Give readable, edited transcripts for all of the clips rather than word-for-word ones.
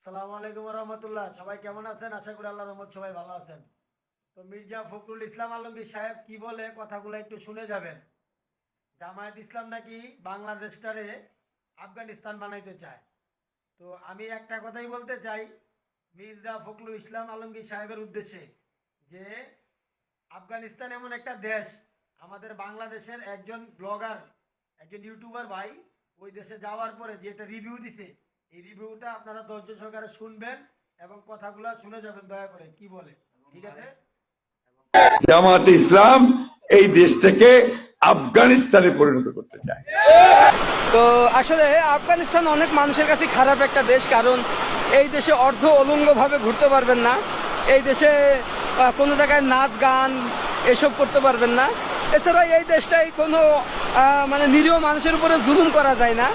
আসসালামু আলাইকুম রহমতুল্লাহ। সবাই কেমন আছেন? আশা করি আল্লাহর রহমত সবাই ভালো আছেন। তো মির্জা ফখরুল ইসলাম আলমগীর সাহেব কি বলে কথাগুলো একটু শুনে যাবেন। জামায়াত ইসলাম নাকি বাংলাদেশটারে আফগানিস্তান বানাইতে চায়। তো আমি একটা কথাই বলতে চাই মির্জা ফখরুল ইসলাম আলমগীর সাহেবের উদ্দেশ্যে, যে আফগানিস্তান এমন একটা দেশ, আমাদের বাংলাদেশের একজন ব্লগার, একজন ইউটিউবার ভাই ওই দেশে যাওয়ার পরে যে একটা রিভিউ দিছে, এই রিভিউটা আপনারা ধৈর্য সহকারে শুনবেন এবং কথাগুলো শুনে যাবেন দয়া করে কি বলে। ঠিক আছে? জামাতে ইসলাম এই দেশটাকে আফগানিস্তানে পরিণত করতে চায়। তো আসলে আফগানিস্তান অনেক মানুষের কাছে খারাপ একটা দেশ, কারণ এই দেশে অর্ধ অলঙ্গভাবে ঘুরতে পারবেন না। এই দেশে কোনো জায়গায় নাচ গান এসব করতে পারবেন না। এছাড়া এই দেশটাই কোনো মানে নিরীহ মানুষের উপরে জুলুম করা যায় না।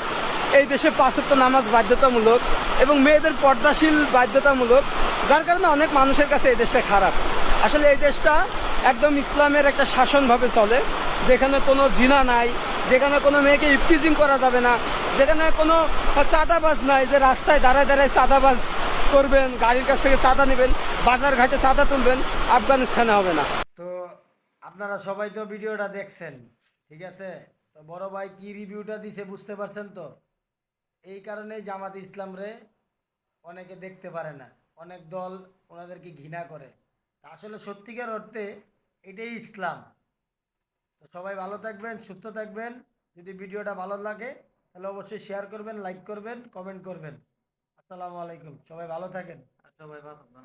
এই দেশে 5 ওয়াক্ত নামাজ বাধ্যতামূলক এবং মেয়েদের পর্দাশীল বাধ্যতামূলক, যার কারণে অনেক মানুষের কাছে এই দেশটা খারাপ। আসলে এই দেশটা একদম ইসলামের একটা শাসনভাবে চলে, যেখানে কোনো জিনা নাই, যেখানে কোনো মেয়েকে ইফটিজিং করা যাবে না, যেখানে কোনো চাঁদাবাজ নাই যে রাস্তায় দাঁড়ায় দাঁড়ায় চাঁদাবাজ করবেন, গাড়ির কাছ থেকে চাঁদা নেবেন, বাজার ঘাটে চাঁদা তুলবেন। আফগানিস্তানে হবে না। তো আপনারা সবাই তো ভিডিওটা দেখছেন, ঠিক আছে? তো বড় ভাই কি রিভিউটা দিছে বুঝতে পারছেন তো? এই কারণেই জামাত ইসলাম রে অনেকে দেখতে পারে না, অনেক দল ওনাদেরকে ঘৃণা করে। তা আসলে সত্যিকার অর্থে এটাই ইসলাম। তো সবাই ভালো থাকবেন, সুস্থ থাকবেন। যদি ভিডিওটা ভালো লাগে তাহলে অবশ্যই শেয়ার করবেন, লাইক করবেন, কমেন্ট করবেন। আসসালামু আলাইকুম, সবাই ভালো থাকেন। আচ্ছা ভাই, ভালো থাকবেন।